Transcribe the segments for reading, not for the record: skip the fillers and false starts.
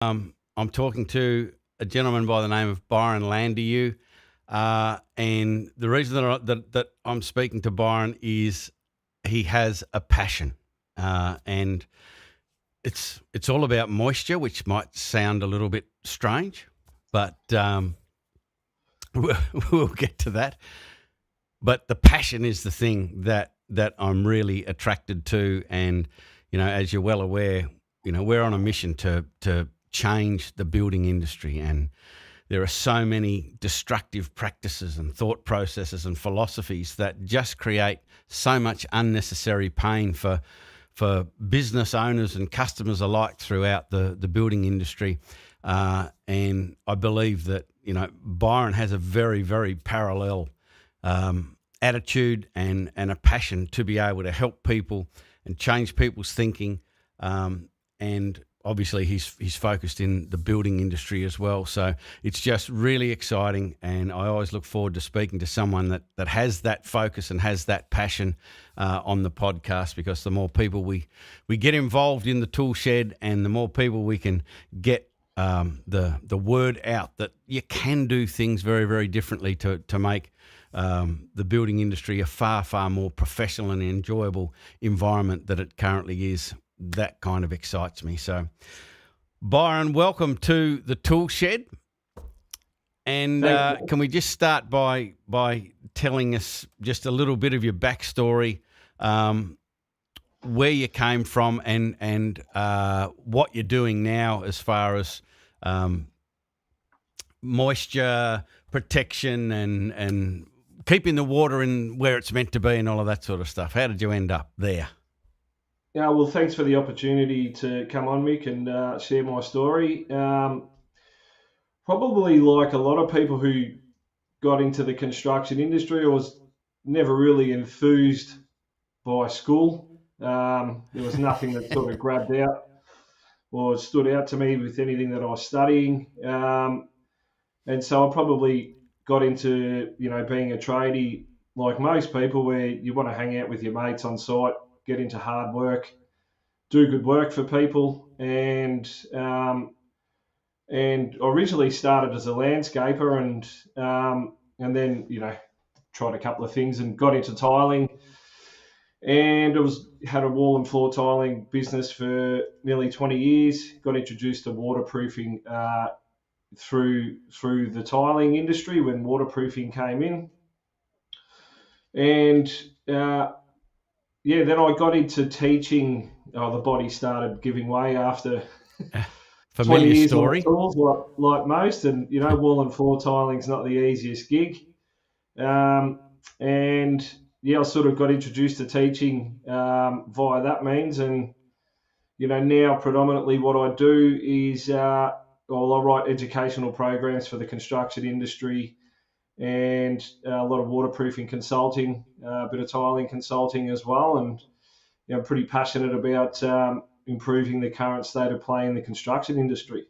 I'm talking to a gentleman by the name of Byron Landieu, and the reason that I'm speaking to Byron is he has a passion, and it's all about moisture, which might sound a little bit strange, but we'll, we'll get to that. But the passion is the thing that I'm really attracted to, and as you're well aware, we're on a mission to change the building industry, and there are so many destructive practices and thought processes and philosophies that just create so much unnecessary pain for business owners and customers alike throughout the building industry. And I believe that Byron has a very, very parallel attitude and a passion to be able to help people and change people's thinking. And obviously he's focused in the building industry as well. So it's just really exciting. And I always look forward to speaking to someone that has that focus and has that passion on the podcast, because the more people we get involved in the tool shed, and the more people we can get the word out that you can do things very, very differently to make the building industry a far, far more professional and enjoyable environment that it currently is. That kind of excites me. So, Byron, welcome to the Tool Shed. And can we just start by telling us just a little bit of your backstory, where you came from, and what you're doing now as far as moisture protection and keeping the water in where it's meant to be and all of that sort of stuff. How did you end up there? Yeah, well, thanks for the opportunity to come on, Mick, and share my story. Probably like a lot of people who got into the construction industry, I was never really enthused by school. There was nothing that sort of grabbed out or stood out to me with anything that I was studying. And so I probably got into, being a tradie like most people, where you want to hang out with your mates on site, get into hard work, do good work for people, and originally started as a landscaper, and then tried a couple of things and got into tiling, and had a wall and floor tiling business for nearly 20 years. Got introduced to waterproofing through the tiling industry when waterproofing came in, and then I got into teaching. The body started giving way after 20 years on the tools, like most. And, wall and floor tiling's not the easiest gig. I sort of got introduced to teaching via that means. And, now predominantly what I do is, I write educational programs for the construction industry, and a lot of waterproofing consulting, a bit of tiling consulting as well. And I'm pretty passionate about improving the current state of play in the construction industry.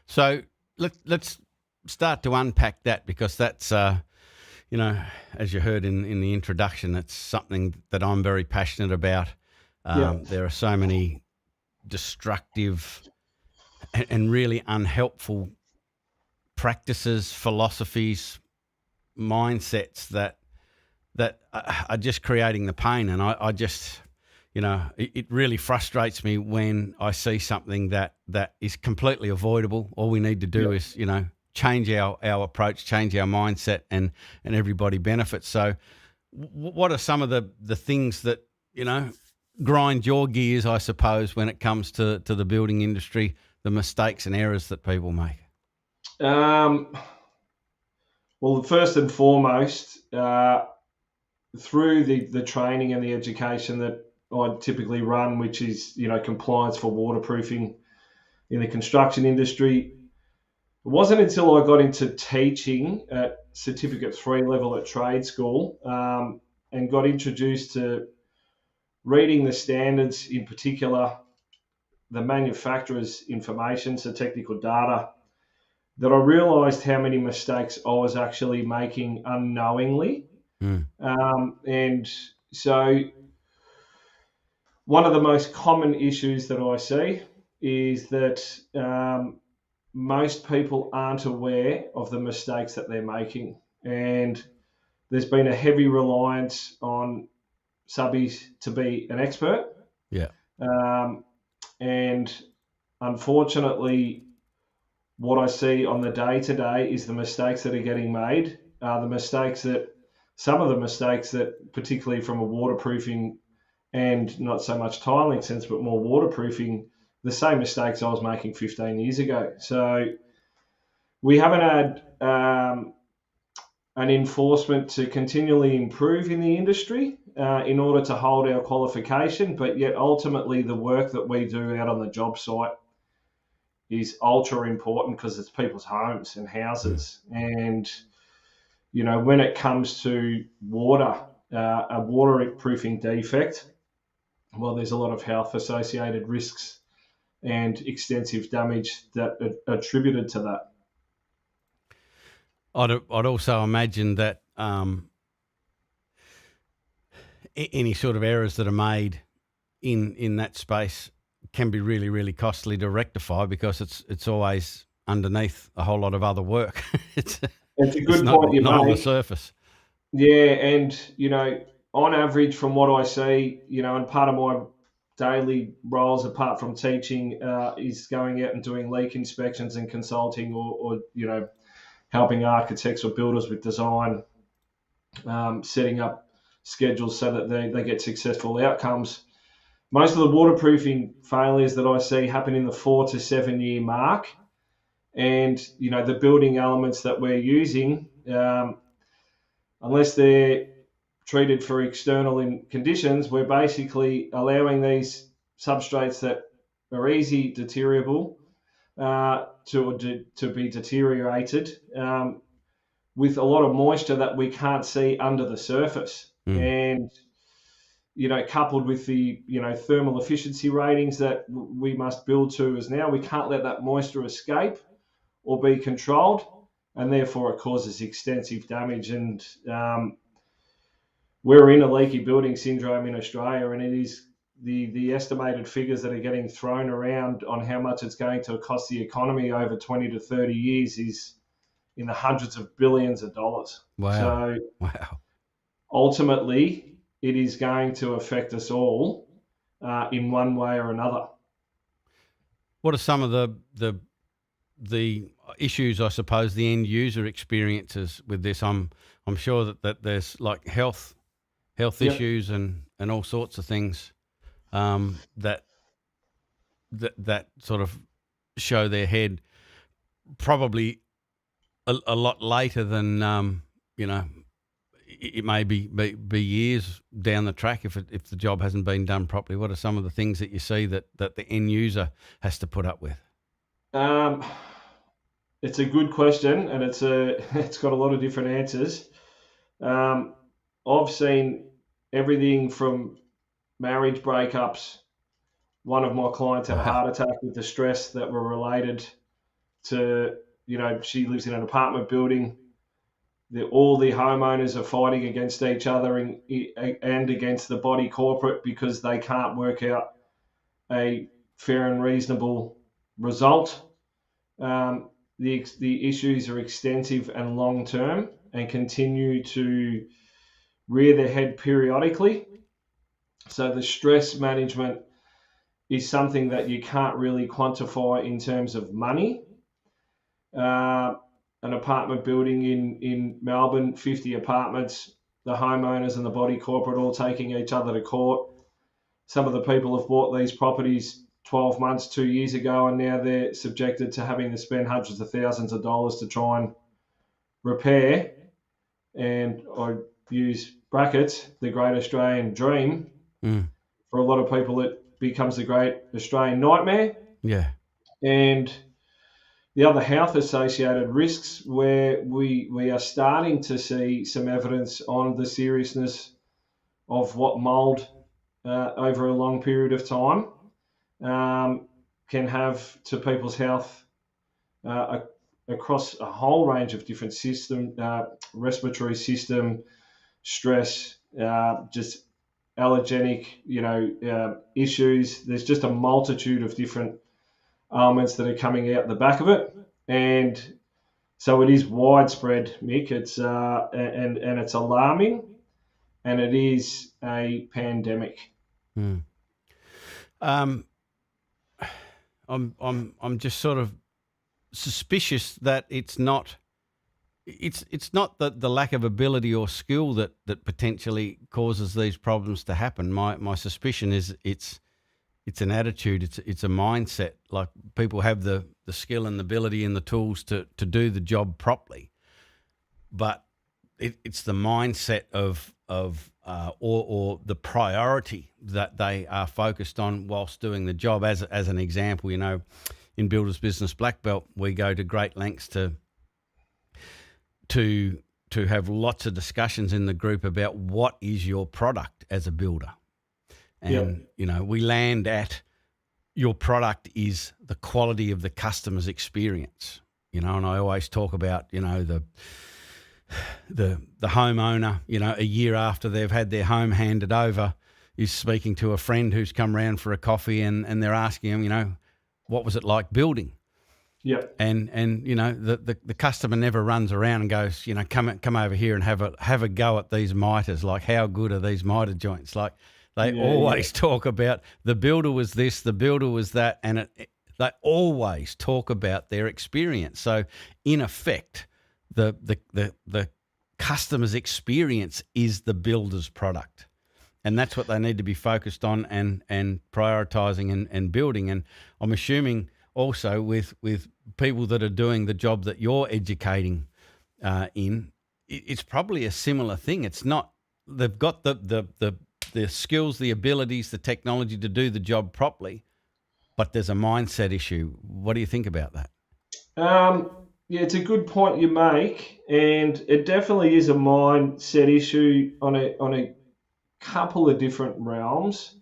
So let's start to unpack that, because that's, as you heard in the introduction, it's something that I'm very passionate about. There are so many destructive and really unhelpful practices, philosophies, mindsets that are just creating the pain. And I just, it really frustrates me when I see something that is completely avoidable. All we need to do is, change our approach, change our mindset, and everybody benefits. So what are some of the things that, grind your gears, I suppose, when it comes to the building industry, the mistakes and errors that people make? Well, first and foremost, through the training and the education that I typically run, which is, compliance for waterproofing in the construction industry, it wasn't until I got into teaching at Certificate 3 level at trade school, and got introduced to reading the standards, in particular the manufacturer's information, so technical data, that I realised how many mistakes I was actually making unknowingly. And so one of the most common issues that I see is that most people aren't aware of the mistakes that they're making. And there's been a heavy reliance on subbies to be an expert. Yeah. And unfortunately, what I see on the day-to-day is the mistakes that are getting made, some of the mistakes that, particularly from a waterproofing and not so much tiling sense, but more waterproofing, the same mistakes I was making 15 years ago. So we haven't had an enforcement to continually improve in the industry in order to hold our qualification, but yet ultimately the work that we do out on the job site is ultra important because it's people's homes and houses. And, you know, when it comes to water, a waterproofing defect, well, there's a lot of health associated risks and extensive damage that are attributed to that. I'd also imagine that any sort of errors that are made in that space can be really, really costly to rectify because it's always underneath a whole lot of other work. It's a good point you make. Not on the surface. Yeah, and, you know, on average from what I see, you know, and part of my daily roles apart from teaching is going out and doing leak inspections and consulting or you know, helping architects or builders with design, setting up schedules so that they get successful outcomes. Most of the waterproofing failures that I see happen in the 4 to 7 year mark. And, you know, the building elements that we're using, unless they're treated for external conditions, we're basically allowing these substrates that are easy deteriorable to be deteriorated with a lot of moisture that we can't see under the surface. And, you know, coupled with the, you know, thermal efficiency ratings that we must build to as now, we can't let that moisture escape or be controlled, and therefore it causes extensive damage. And we're in a leaky building syndrome in Australia, and it is the estimated figures that are getting thrown around on how much it's going to cost the economy over 20 to 30 years is in the hundreds of billions of dollars. Wow. So ultimately, it is going to affect us all in one way or another. What are some of the issues, I suppose, the end user experiences with this? I'm sure that there's like health issues and all sorts of things that sort of show their head probably a lot later than you know, it may be years down the track if the job hasn't been done properly. What are some of the things that you see that the end user has to put up with? It's a good question, and it's got a lot of different answers. I've seen everything from marriage breakups. One of my clients had a heart attack with the stress that were related to, you know, she lives in an apartment building. All the homeowners are fighting against each other and against the body corporate because they can't work out a fair and reasonable result. The issues are extensive and long term and continue to rear their head periodically. So the stress management is something that you can't really quantify in terms of money. An apartment building in Melbourne, 50 apartments, the homeowners and the body corporate all taking each other to court. Some of the people have bought these properties 12 months, 2 years ago, and now they're subjected to having to spend hundreds of thousands of dollars to try and repair. And I use brackets, the great Australian dream. For a lot of people, it becomes the great Australian nightmare. Yeah. And the other health associated risks where we are starting to see some evidence on the seriousness of what mold over a long period of time can have to people's health across a whole range of different system, respiratory system, stress, just allergenic, issues. There's just a multitude of different elements that are coming out the back of it. And so it is widespread, Mick. It's and it's alarming, and it is a pandemic. I'm just sort of suspicious that it's not the lack of ability or skill that potentially causes these problems to happen. My suspicion is it's an attitude, it's a mindset. Like, people have the skill and the ability and the tools to do the job properly, but it's the mindset of or the priority that they are focused on whilst doing the job. As an example, in Builders Business Black Belt, we go to great lengths to have lots of discussions in the group about what is your product as a builder. And, we land at your product is the quality of the customer's experience, and I always talk about, the homeowner, a year after they've had their home handed over, is speaking to a friend who's come round for a coffee, and they're asking him, what was it like building? Yeah. And the customer never runs around and goes, come over here and have a go at these miters. Like, how good are these miter joints? Like, they always talk about the builder was this, the builder was that, and they always talk about their experience. So in effect, the customer's experience is the builder's product. And that's what they need to be focused on and prioritising and building. And I'm assuming also with people that are doing the job that you're educating in, it's probably a similar thing. It's not, they've got the skills, the abilities, the technology to do the job properly, but there's a mindset issue. What do you think about that? Yeah, it's a good point you make, and it definitely is a mindset issue on a couple of different realms,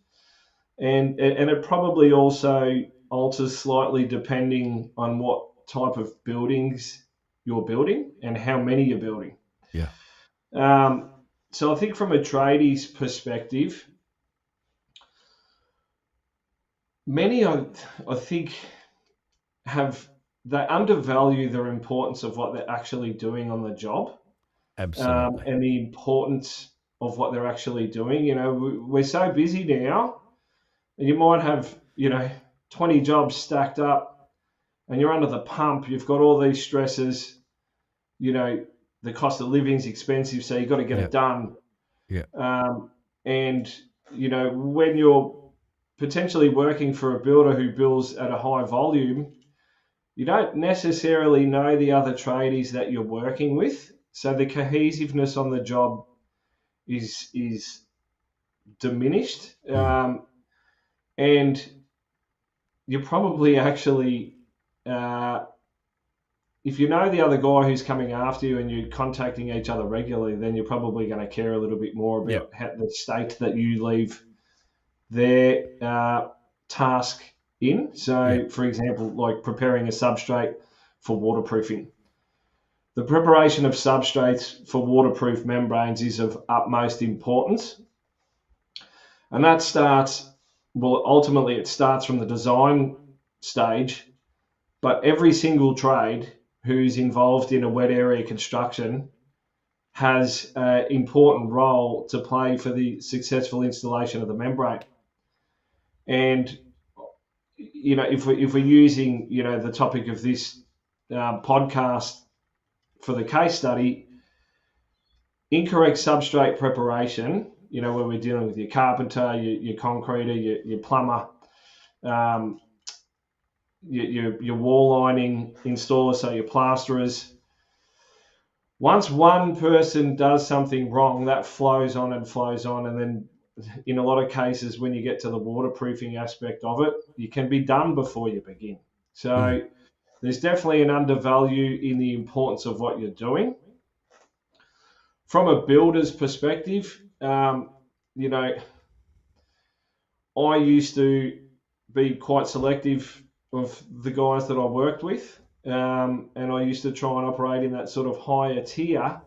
and it probably also alters slightly depending on what type of buildings you're building and how many you're building. Yeah. So I think from a tradie's perspective, many I think they undervalue the importance of what they're actually doing on the job. Absolutely. And the importance of what they're actually doing. We're so busy now, and you might have 20 jobs stacked up, and you're under the pump. You've got all these stresses. The cost of living is expensive, so you've got to get it done. Yeah. And when you're potentially working for a builder who builds at a high volume, you don't necessarily know the other tradies that you're working with, so the cohesiveness on the job is diminished, and you're probably actually, if you know the other guy who's coming after you and you're contacting each other regularly, then you're probably going to care a little bit more about the state that you leave their task in. So, for example, like preparing a substrate for waterproofing. The preparation of substrates for waterproof membranes is of utmost importance. And that ultimately it starts from the design stage, but every single trade who's involved in a wet area construction has an important role to play for the successful installation of the membrane. And, if we're using, the topic of this podcast for the case study, incorrect substrate preparation, where we're dealing with your carpenter, your concreter, your plumber, your wall lining installer, so your plasterers. Once one person does something wrong, that flows on, and then in a lot of cases, when you get to the waterproofing aspect of it, you can be done before you begin. So there's definitely an undervalue in the importance of what you're doing. From a builder's perspective, I used to be quite selective of the guys that I worked with, and I used to try and operate in that sort of higher tier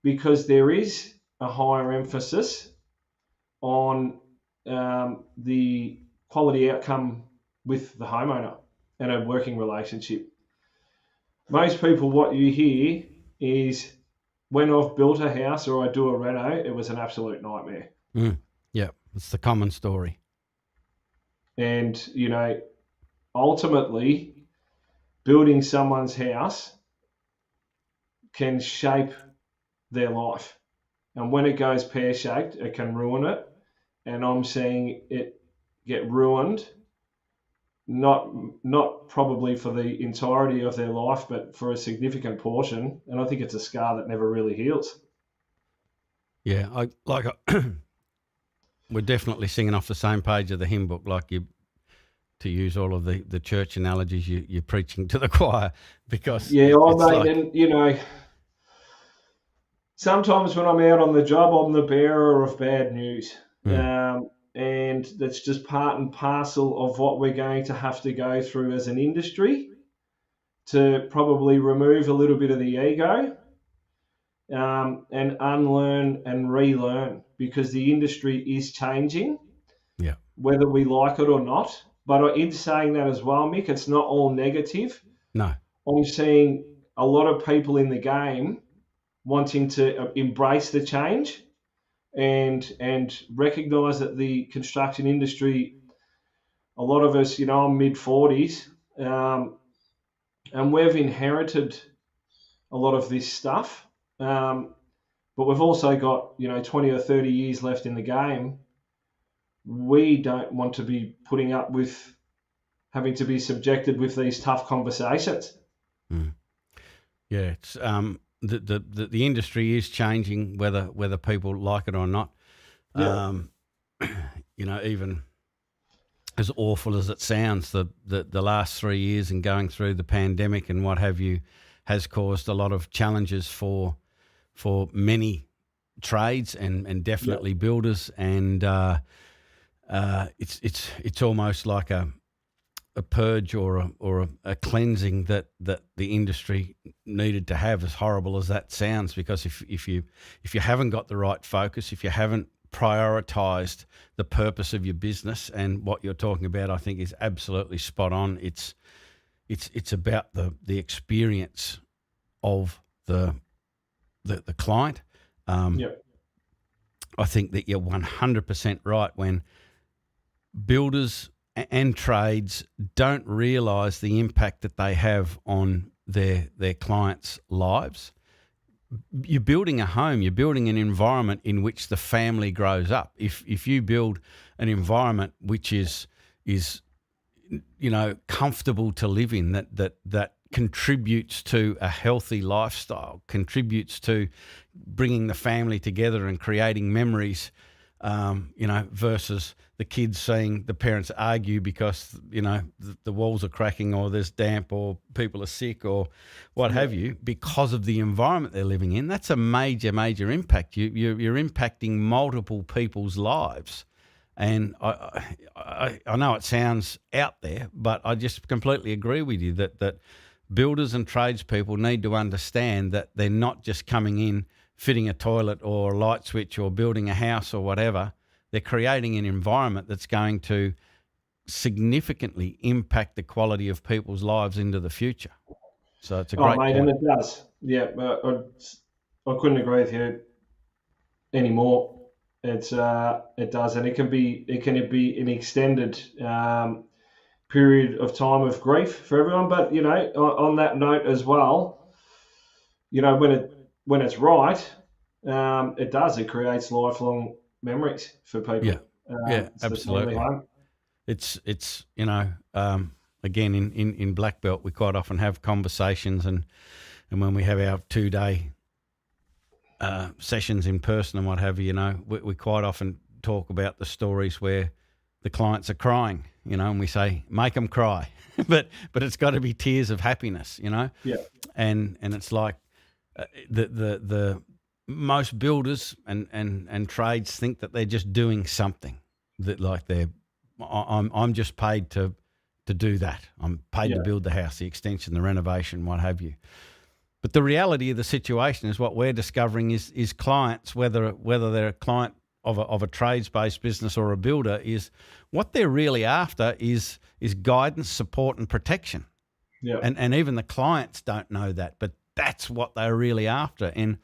because there is a higher emphasis on the quality outcome with the homeowner. and a working relationship. Most people, what you hear is, when I've built a house or I do a reno, it was an absolute nightmare. Yeah, it's the common story. And, ultimately, building someone's house can shape their life. And when it goes pear-shaped, it can ruin it. And I'm seeing it get ruined, not probably for the entirety of their life, but for a significant portion. And I think it's a scar that never really heals. Yeah, we're definitely singing off the same page of the hymn book, to use all of the church analogies you're preaching to the choir, because and sometimes when I'm out on the job, I'm the bearer of bad news. And that's just part and parcel of what we're going to have to go through as an industry, to probably remove a little bit of the ego, and unlearn and relearn, because the industry is changing, whether we like it or not. But in saying that as well, Mick, it's not all negative. No. I'm seeing a lot of people in the game wanting to embrace the change and recognise that the construction industry, a lot of us, I'm mid-40s, and we've inherited a lot of this stuff, but we've also got 20 or 30 years left in the game. We don't want to be putting up with having to be subjected with these tough conversations. Yeah, it's the industry is changing, whether people like it or not. Even as awful as it sounds, the last 3 years and going through the pandemic and what have you has caused a lot of challenges for many trades and definitely builders, and it's almost like a purge or a cleansing that the industry needed to have, as horrible as that sounds, because if you haven't got the right focus, if you haven't prioritized the purpose of your business, and what you're talking about, I think is absolutely spot on. It's about the experience of the client. I think that you're 100% right when builders and trades don't realise the impact that they have on their clients' lives. You're building a home, you're building an environment in which the family grows up. If you build an environment which is comfortable to live in, that contributes to a healthy lifestyle, contributes to bringing the family together and creating memories, versus the kids seeing the parents argue because, the walls are cracking or there's damp or people are sick or what have you, because of the environment they're living in. That's a major, major impact. You're impacting multiple people's lives. And I know it sounds out there, but I just completely agree with you that builders and tradespeople need to understand that they're not just coming in, fitting a toilet or a light switch or building a house or whatever. They're creating an environment that's going to significantly impact the quality of people's lives into the future. So it's a great point. And it does. Yeah, I couldn't agree with you anymore. It does, and it can be an extended period of time of grief for everyone. But on that note as well, when it's right, it creates lifelong memories for people. Yeah, absolutely. It's again in Black Belt, we quite often have conversations, and when we have our 2-day sessions in person and what have you, we quite often talk about the stories where the clients are crying, and we say, make them cry, but it's got to be tears of happiness, Yeah. And it's like the most builders and trades think that they're just doing something, that like I'm just paid to do that. I'm paid to build the house, the extension, the renovation, what have you. But the reality of the situation is what we're discovering is clients, whether they're a client of a trades-based business or a builder is what they're really after is guidance, support, and protection. Yeah. And even the clients don't know that, but that's what they're really after. And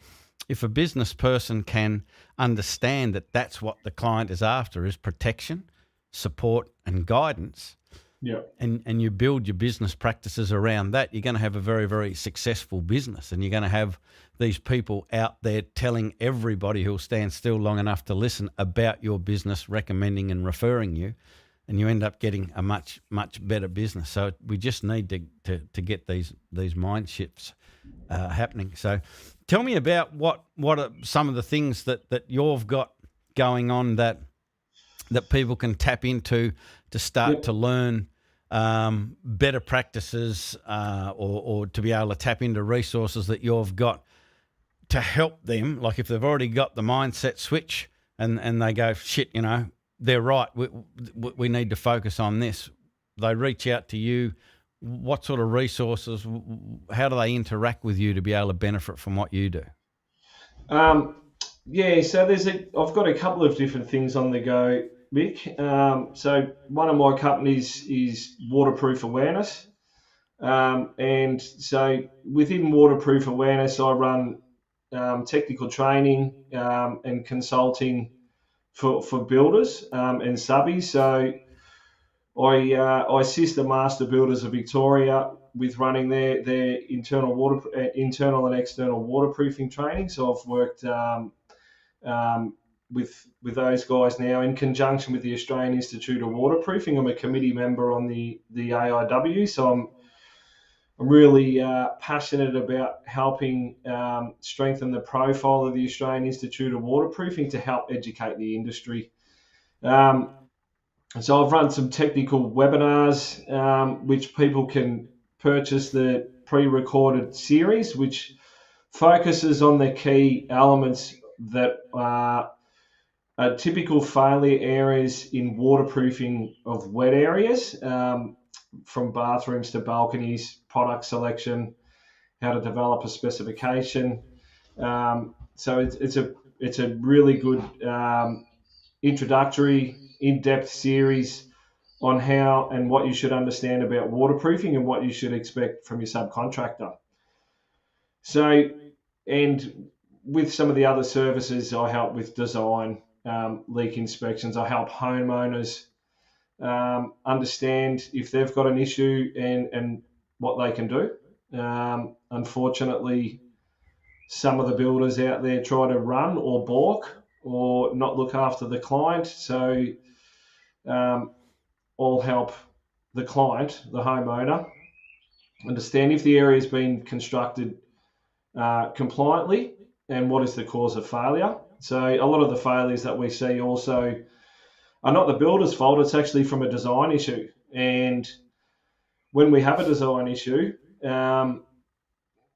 if a business person can understand that that's what the client is after, is protection, support, and guidance, yeah, and you build your business practices around that, you're going to have a very, very successful business, and you're going to have these people out there telling everybody who'll stand still long enough to listen about your business, recommending and referring you, and you end up getting a much, much better business. So we just need to get these mind shifts happening. So tell me about what are some of the things that you've got going on that people can tap into to start to learn better practices or to be able to tap into resources that you've got to help them. Like if they've already got the mindset switch and they go, shit, they're right, we need to focus on this. They reach out to you. What sort of resources, how do they interact with you to be able to benefit from what you do? Yeah, so I've got a couple of different things on the go, Mick. So one of my companies is Waterproof Awareness. And so within Waterproof Awareness, I run technical training and consulting for builders and subbies. So I assist the master builders of Victoria with running their internal and external waterproofing training. So I've worked with those guys now in conjunction with the Australian Institute of Waterproofing. I'm a committee member on the AIW, so I'm really passionate about helping strengthen the profile of the Australian Institute of Waterproofing to help educate the industry. So I've run some technical webinars, which people can purchase the pre-recorded series, which focuses on the key elements that are typical failure areas in waterproofing of wet areas, from bathrooms to balconies, product selection, how to develop a specification. So it's a really good introductory, in-depth series on how and what you should understand about waterproofing and what you should expect from your subcontractor. So, and with some of the other services, I help with design, leak inspections. I help homeowners understand if they've got an issue and what they can do. Unfortunately, some of the builders out there try to run or balk or not look after the client. So I'll help the client, the homeowner, understand if the area has been constructed compliantly and what is the cause of failure. So a lot of the failures that we see also are not the builder's fault, it's actually from a design issue. And when we have a design issue, even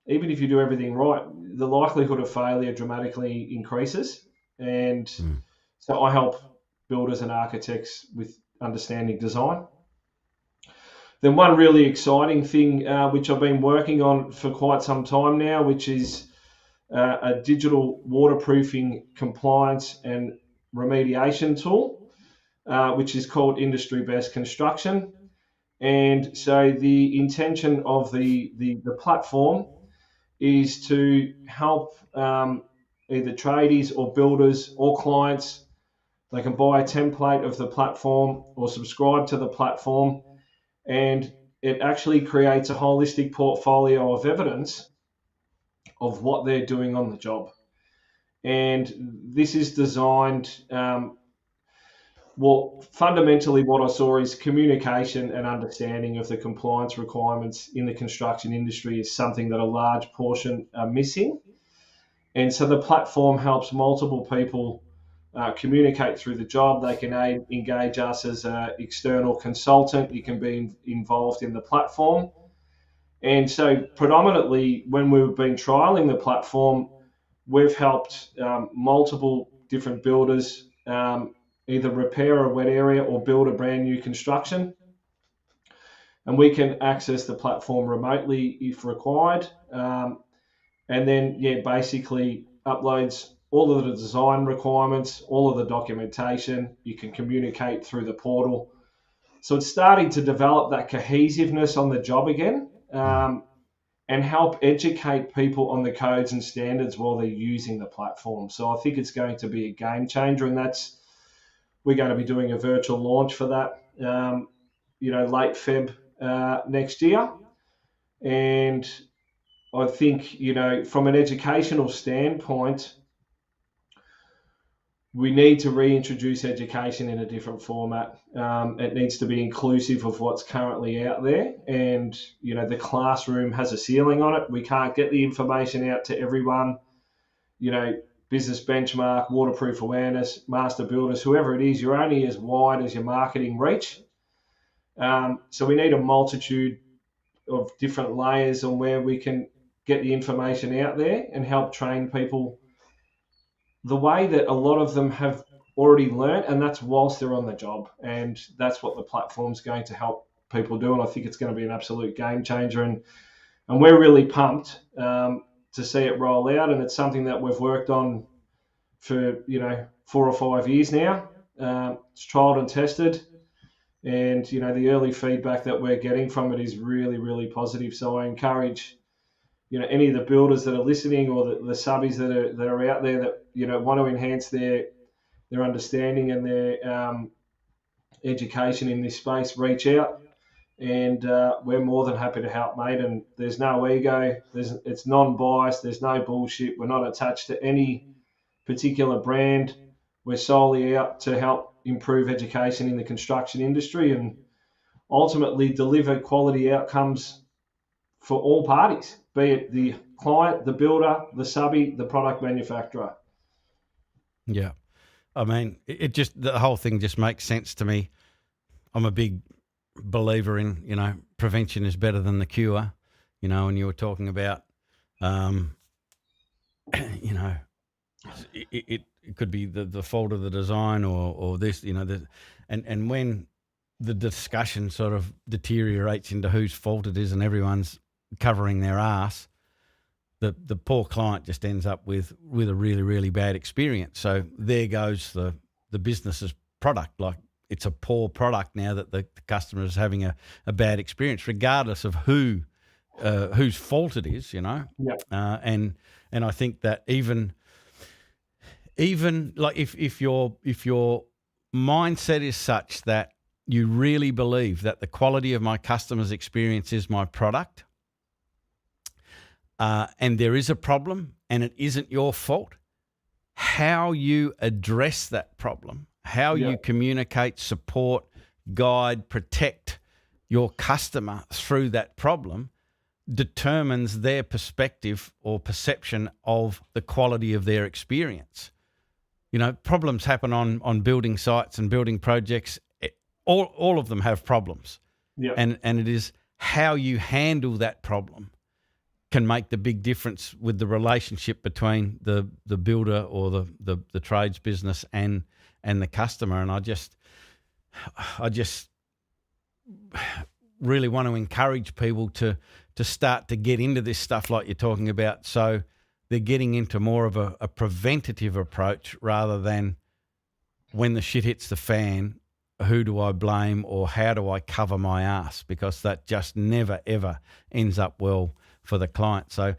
if you do everything right, the likelihood of failure dramatically increases. And so I help builders and architects with understanding design. Then one really exciting thing, which I've been working on for quite some time now, which is a digital waterproofing compliance and remediation tool, which is called Industry Best Construction. And so the intention of the platform is to help either tradies or builders or clients. They can buy a template of the platform or subscribe to the platform, and it actually creates a holistic portfolio of evidence of what they're doing on the job. And this is designed, fundamentally what I saw is communication and understanding of the compliance requirements in the construction industry is something that a large portion are missing. And so the platform helps multiple people communicate through the job. They can engage us as an external consultant. You can be involved in the platform. And so predominantly when we've been trialing the platform, we've helped multiple different builders either repair a wet area or build a brand new construction. And we can access the platform remotely if required. And then, basically uploads all of the design requirements, all of the documentation. You can communicate through the portal. So it's starting to develop that cohesiveness on the job again, and help educate people on the codes and standards while they're using the platform. So I think it's going to be a game changer, and we're going to be doing a virtual launch for that, late Feb next year. And I think, from an educational standpoint, we need to reintroduce education in a different format. It needs to be inclusive of what's currently out there. And, the classroom has a ceiling on it. We can't get the information out to everyone. Business Benchmark, Waterproof Awareness, Master Builders, whoever it is, you're only as wide as your marketing reach. So we need a multitude of different layers on where we can get the information out there and help train people the way that a lot of them have already learned, and that's whilst they're on the job. And that's what the platform's going to help people do. And I think it's going to be an absolute game changer. And we're really pumped to see it roll out. And it's something that we've worked on for, 4 or 5 years now. It's trialed and tested. And, the early feedback that we're getting from it is really, really positive. So I encourage any of the builders that are listening, or the subbies that are out there that want to enhance their understanding and their education in this space, reach out, and we're more than happy to help, mate. And there's no ego, it's non-biased, there's no bullshit. We're not attached to any particular brand. We're solely out to help improve education in the construction industry and ultimately deliver quality outcomes for all parties, be it the client, the builder, the subby, the product manufacturer. Yeah. I mean, the whole thing just makes sense to me. I'm a big believer in, prevention is better than the cure, and you were talking about, it could be the fault of the design or this, and when the discussion sort of deteriorates into whose fault it is and everyone's covering their ass, the poor client just ends up with a really, really bad experience. So there goes the business's product. Like, it's a poor product now that the customer is having a bad experience, regardless of whose fault it is, Yeah. And I think that even like if your mindset is such that you really believe that the quality of my customer's experience is my product, and there is a problem and it isn't your fault, how you address that problem, how you communicate, support, guide, protect your customer through that problem determines their perspective or perception of the quality of their experience. Problems happen on building sites and building projects. All of them have problems. Yeah. And it is how you handle that problem can make the big difference with the relationship between the builder or the trades business and the customer. And I just really want to encourage people to start to get into this stuff like you're talking about. So they're getting into more of a preventative approach rather than when the shit hits the fan, who do I blame or how do I cover my ass? Because that just never, ever ends up well for the client. So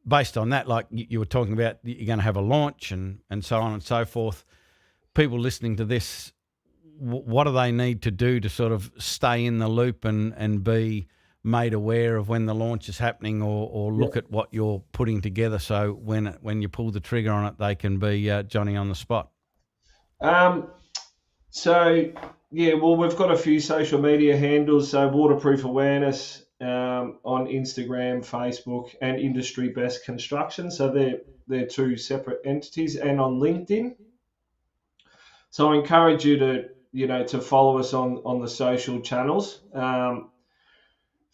based on that, like you were talking about, you're going to have a launch and so on and so forth. People listening to this, what do they need to do to sort of stay in the loop and be made aware of when the launch is happening or look at what you're putting together, so when you pull the trigger on it, they can be Johnny on the spot? We've got a few social media handles. So Waterproof Awareness on Instagram, Facebook, and Industry Best Construction. So they're two separate entities, and on LinkedIn. So I encourage you to follow us on the social channels.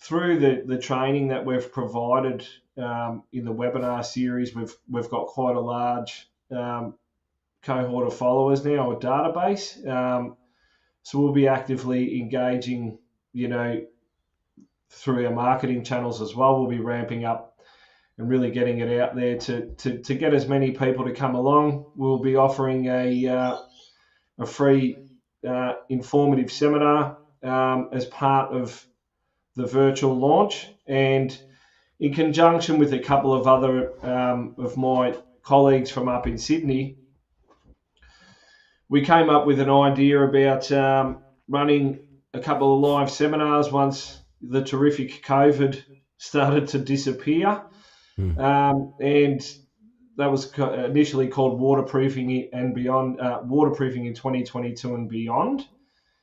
Through the training that we've provided in the webinar series, we've got quite a large cohort of followers now, a database. So we'll be actively engaging, through our marketing channels as well. We'll be ramping up and really getting it out there to get as many people to come along. We'll be offering a free informative seminar as part of the virtual launch, and in conjunction with a couple of other of my colleagues from up in Sydney, we came up with an idea about running a couple of live seminars once the terrific COVID started to disappear. And that was initially called Waterproofing and Beyond, Waterproofing in 2022 and Beyond.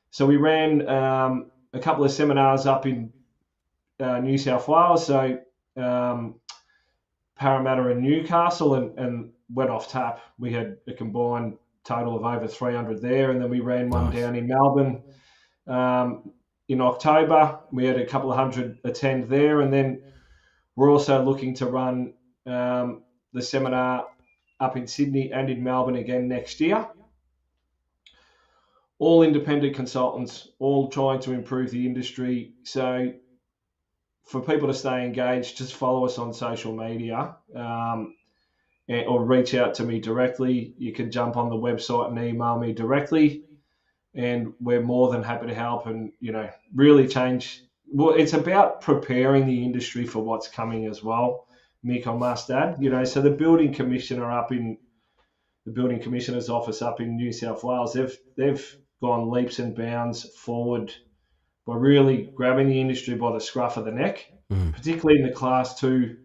So we ran a couple of seminars up in New South Wales, so Parramatta and Newcastle, and went off tap. We had a combined total of over 300 there, and then we ran one down in Melbourne in October. We had a couple of hundred attend there, and then we're also looking to run the seminar up in Sydney and in Melbourne again next year. All independent consultants, all trying to improve the industry. So for people to stay engaged, just follow us on social media or reach out to me directly. You can jump on the website and email me directly, and we're more than happy to help and, really change. Well, it's about preparing the industry for what's coming as well, Mick, I must add. So the building commissioner the building commissioner's office up in New South Wales, they've gone leaps and bounds forward by really grabbing the industry by the scruff of the neck, particularly in the Class 2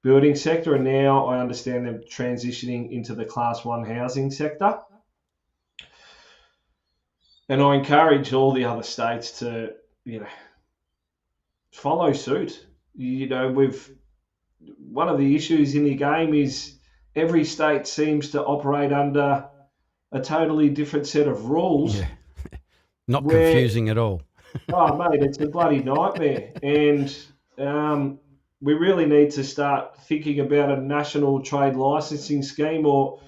building sector. And now I understand they're transitioning into the Class 1 housing sector. And I encourage all the other states to, follow suit. One of the issues in the game is every state seems to operate under a totally different set of rules. Yeah. Not confusing at all. Oh, mate, it's a bloody nightmare. And we really need to start thinking about a national trade licensing scheme, or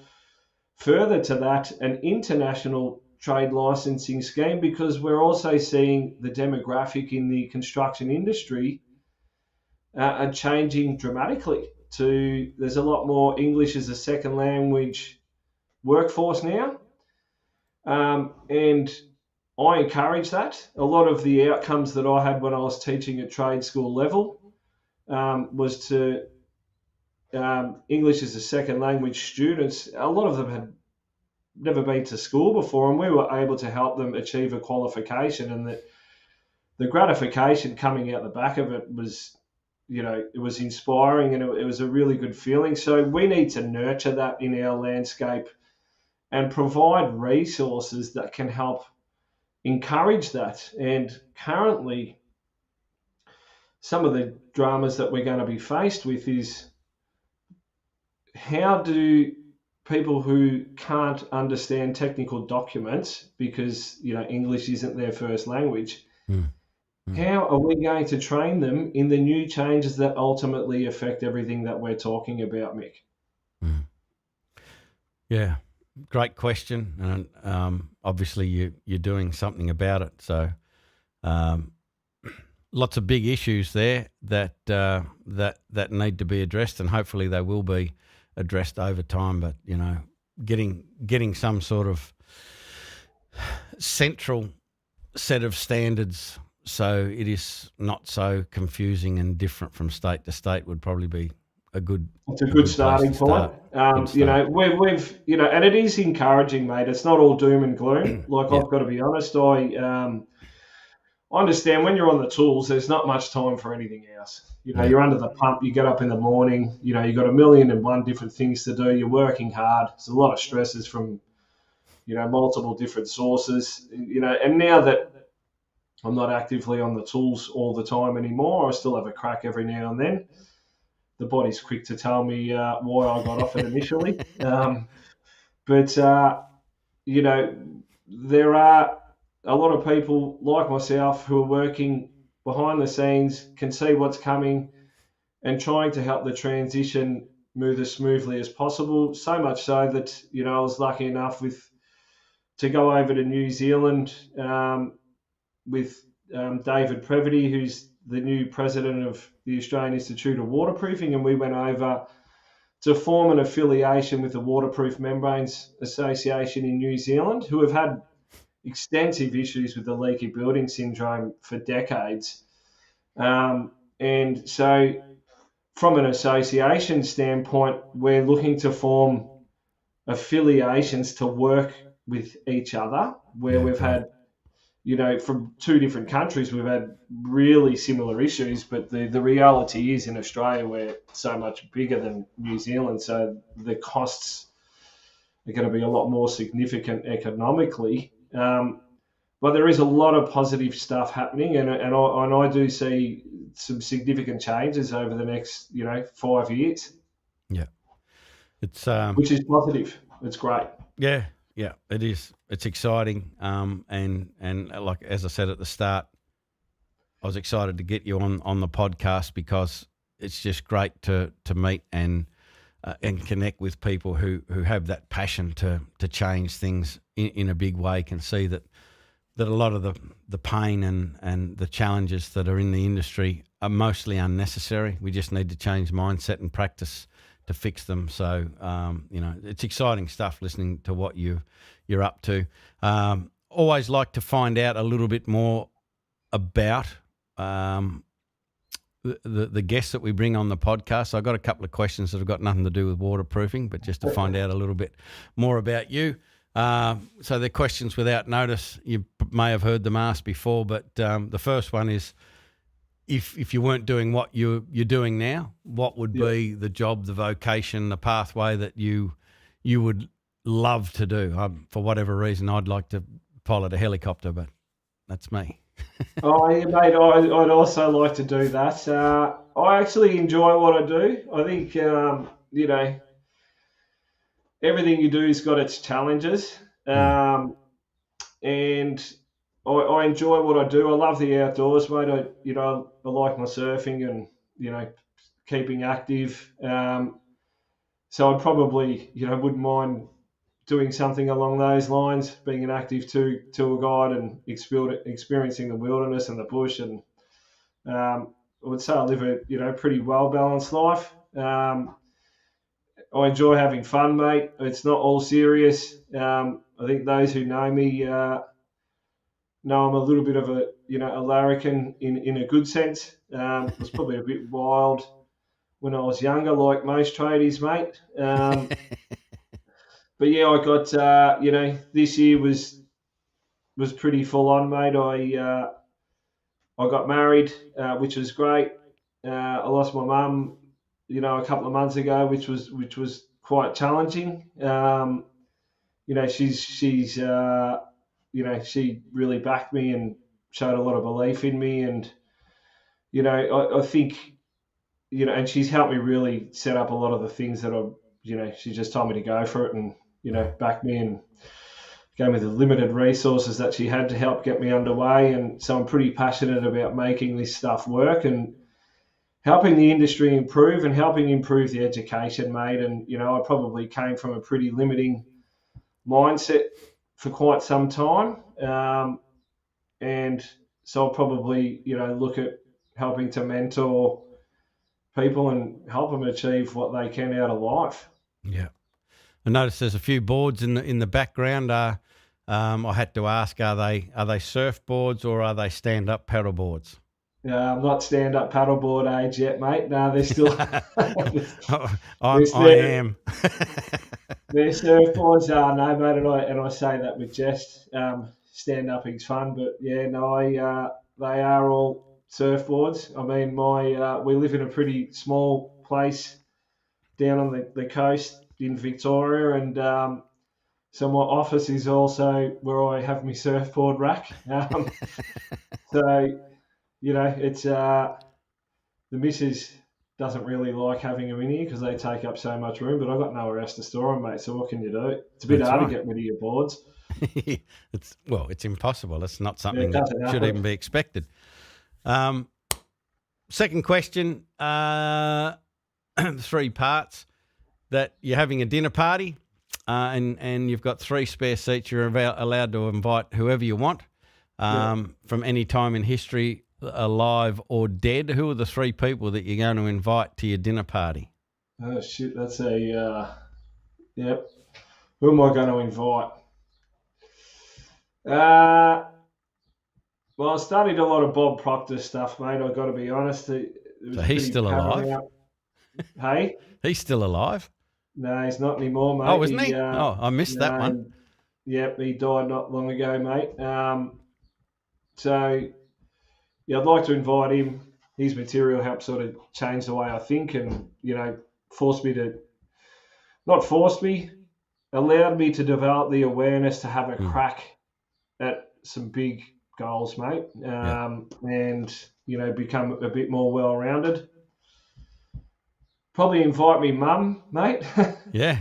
further to that, an international trade licensing scheme, because we're also seeing the demographic in the construction industry are changing dramatically. There's a lot more English as a second language workforce now. And I encourage that. A lot of the outcomes that I had when I was teaching at trade school level was to English as a second language students. A lot of them had never been to school before, and we were able to help them achieve a qualification. And the gratification coming out the back of it was, it was inspiring, and it was a really good feeling. So we need to nurture that in our landscape and provide resources that can help encourage that. And currently, some of the dramas that we're going to be faced with is, how do people who can't understand technical documents because, English isn't their first language, how are we going to train them in the new changes that ultimately affect everything that we're talking about, Mick? Yeah, great question. And obviously you're doing something about it. So lots of big issues there that need to be addressed, and hopefully they will be addressed over time. But getting some sort of central set of standards so it is not so confusing and different from state to state would probably be it's a good starting point. We've and it is encouraging, mate. It's not all doom and gloom. I've got to be honest. I understand when you're on the tools, there's not much time for anything else. You're under the pump, you get up in the morning, you've got 1,000,001 different things to do. You're working hard. There's a lot of stresses from, multiple different sources, and now that I'm not actively on the tools all the time anymore, I still have a crack every now and then. The body's quick to tell me why I got off it initially. But there are a lot of people like myself who are working behind the scenes, can see what's coming, and trying to help the transition move as smoothly as possible. So much so that, I was lucky enough to go over to New Zealand with David Previty, who's the new president of the Australian Institute of Waterproofing, and we went over to form an affiliation with the Waterproof Membranes Association in New Zealand, who have had extensive issues with the leaky building syndrome for decades. And so from an association standpoint, we're looking to form affiliations to work with each other, where we've had, from two different countries, we've had really similar issues, but the reality is in Australia, we're so much bigger than New Zealand, so the costs are going to be a lot more significant economically. But there is a lot of positive stuff happening, and I do see some significant changes over the next 5 years. Yeah, it's which is positive. It's great. Yeah, it is. It's exciting. And like as I said at the start, I was excited to get you on the podcast because it's just great to meet and connect with people who have that passion to change things in a big way. Can see that a lot of the pain and the challenges that are in the industry are mostly unnecessary. We just need to change mindset and practice to fix them. So, it's exciting stuff listening to what you're up to. Always like to find out a little bit more about the guests that we bring on the podcast. I've got a couple of questions that have got nothing to do with waterproofing, but just to find out a little bit more about you. So they're questions without notice. You may have heard them asked before, but the first one is, if you weren't doing what you're doing now, what would be the job, the vocation, the pathway that you would love to do? For whatever reason, I'd like to pilot a helicopter, but that's me. Oh, yeah, mate, I'd also like to do that. I actually enjoy what I do. I think, everything you do has got its challenges. And I enjoy what I do. I love the outdoors, mate. I like my surfing and, keeping active. So I'd probably, wouldn't mind doing something along those lines, being an active tour guide and experiencing the wilderness and the bush. And I would say I live a, pretty well-balanced life. I enjoy having fun, mate. It's not all serious. I think those who know me know I'm a little bit of a larrikin in a good sense. I was probably a bit wild when I was younger, like most tradies, mate. But yeah, I got this year was pretty full on, mate. I got married, which was great. I lost my mum, a couple of months ago, which was quite challenging. She's she really backed me and showed a lot of belief in me, and I think and she's helped me really set up a lot of the things that she just told me to go for it and backed me and gave me the limited resources that she had to help get me underway. And so I'm pretty passionate about making this stuff work and helping the industry improve and helping improve the education, mate. And I probably came from a pretty limiting mindset for quite some time, and so I'll probably look at helping to mentor people and help them achieve what they can out of life. Yeah, I noticed there's a few boards in the background. I had to ask, are they surfboards or are they stand-up paddle boards? I'm not stand-up paddleboard age yet, mate. No, they're still. I am. They're surfboards. No, mate, and I say that with jest. Stand-upping's fun, but yeah, no, they are all surfboards. I mean, we live in a pretty small place down on the coast in Victoria, and so my office is also where I have my surfboard rack. So. It's the missus doesn't really like having them in here because they take up so much room, but I've got nowhere else to store them, mate. So what can you do? It's a bit hard to get rid of your boards. It's impossible. It's not something that should even be expected. Second question, 3 parts. That you're having a dinner party and you've got 3 spare seats. You're allowed to invite whoever you want from any time in history. alive or dead. Who are the 3 people that you're going to invite to your dinner party? Oh, shit, that's yep. Who am I going to invite? Well, I studied a lot of Bob Proctor stuff, mate. I've got to be honest. So he's still alive? Hey? He's still alive? No, he's not anymore, mate. Oh, isn't he? I missed that one. Yep, he died not long ago, mate. So, yeah, I'd like to invite him. His material helped sort of change the way I think and, allowed me to develop the awareness to have a crack at some big goals, mate, and, become a bit more well-rounded. Probably invite me mum, mate. Yeah.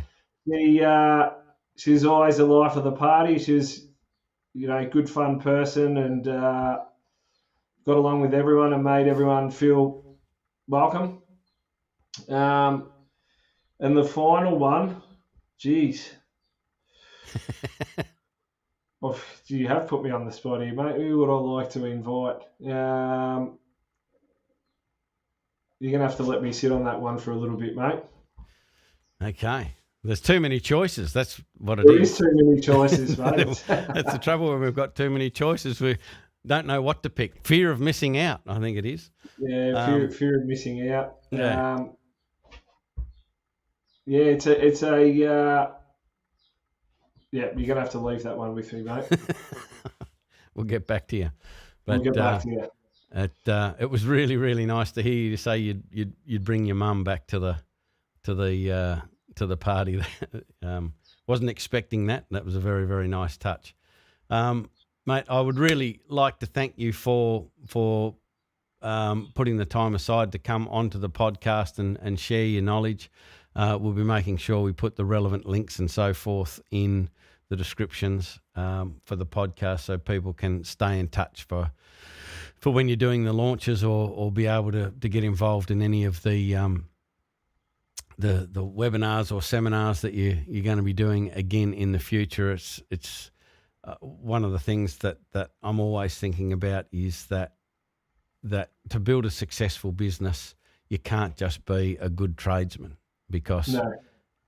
She's always the life of the party. She's, a good, fun person and got along with everyone and made everyone feel welcome. And the final one, geez. You have put me on the spot here, mate. Who would I like to invite? You're going to have to let me sit on that one for a little bit, mate. Okay. There's too many choices. That's what it is. There is too many choices, mate. That's the trouble when we've got too many choices. We don't know what to pick. Fear of missing out, I think it is. Yeah, fear of missing out. Yeah. It's you're going to have to leave that one with me, mate. We'll get back to you. But, we'll get back to you. It was really, really nice to hear you say you'd bring your mum back to the party. Wasn't expecting that. That was a very, very nice touch. Mate, I would really like to thank you for putting the time aside to come onto the podcast and share your knowledge. We'll be making sure we put the relevant links and so forth in the descriptions for the podcast so people can stay in touch for when you're doing the launches or be able to get involved in any of the webinars or seminars that you're going to be doing again in the future. It's one of the things that I'm always thinking about is that to build a successful business, you can't just be a good tradesman because,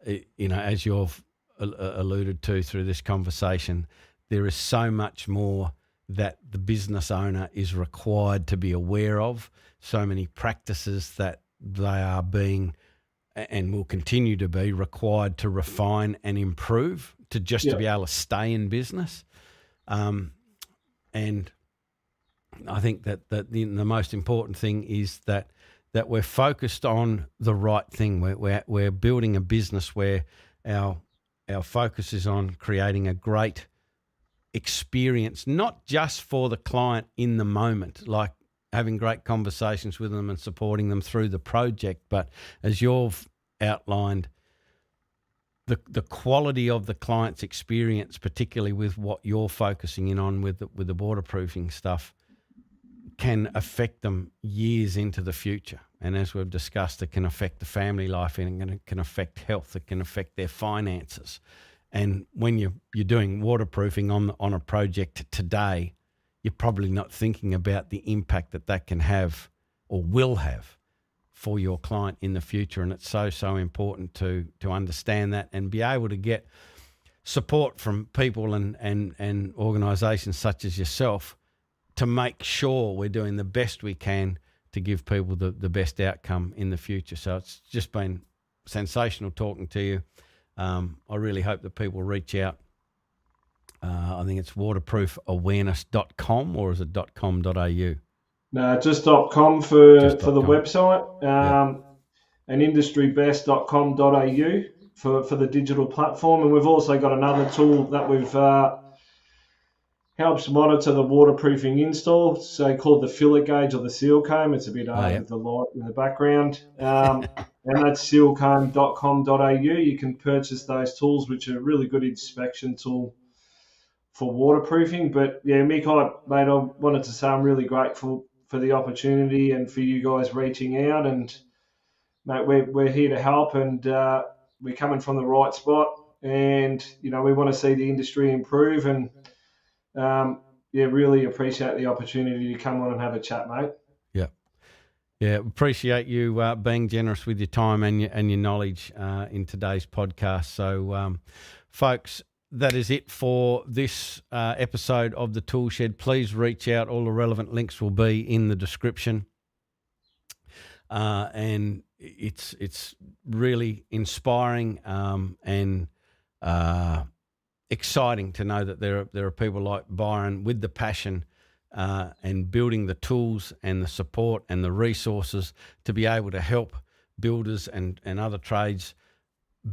as you've alluded to through this conversation, there is so much more that the business owner is required to be aware of, so many practices that they are being and will continue to be required to refine and improve to be able to stay in business. And I think that the most important thing is that we're focused on the right thing. We're building a business where our focus is on creating a great experience, not just for the client in the moment, like having great conversations with them and supporting them through the project, but as you've outlined, the quality of the client's experience, particularly with what you're focusing in on with the waterproofing stuff, can affect them years into the future. And as we've discussed, it can affect the family life and it can affect health. It can affect their finances. And when you're doing waterproofing on a project today, you're probably not thinking about the impact that can have or will have for your client in the future. And it's so important to understand that and be able to get support from people and organisations such as yourself to make sure we're doing the best we can to give people the best outcome in the future. So it's just been sensational talking to you. I really hope that people reach out. I think it's waterproofawareness.com, or is it .com.au? No, just .com for the website, and industrybest.com.au for the digital platform. And we've also got another tool that we've helps monitor the waterproofing install, so called the filler gauge or the seal comb. It's a bit with the light in the background. And that's sealcomb.com.au. You can purchase those tools, which are a really good inspection tool for waterproofing. But yeah, Mick, I wanted to say I'm really grateful for the opportunity and for you guys reaching out. And mate, we're here to help, and we're coming from the right spot. And we want to see the industry improve. And really appreciate the opportunity to come on and have a chat, mate. Yeah, appreciate you being generous with your time and your knowledge in today's podcast. So, folks, that is it for this episode of the Tool Shed. Please reach out. All the relevant links will be in the description. And it's really inspiring and exciting to know that there are people like Byron with the passion and building the tools and the support and the resources to be able to help builders and other trades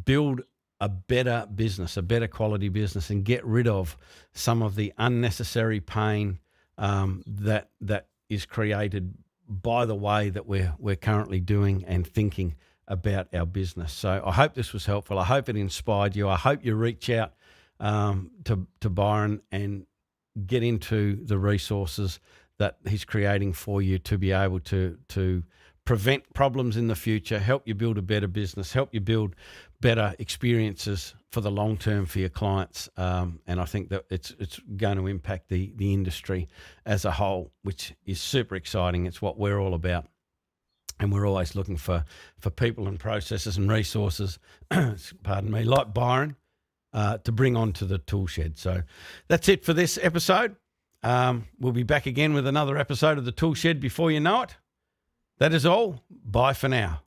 build a better business, a better quality business, and get rid of some of the unnecessary pain that is created by the way that we're currently doing and thinking about our business. So I hope this was helpful. I hope it inspired you. I hope you reach out to Byron and get into the resources that he's creating for you to be able to prevent problems in the future, help you build a better business, help you build better experiences for the long term for your clients. And I think that it's going to impact the industry as a whole, which is super exciting. It's what we're all about. And we're always looking for people and processes and resources, pardon me, like Byron, to bring onto the Tool Shed. So that's it for this episode. We'll be back again with another episode of the Tool Shed before you know it. That is all. Bye for now.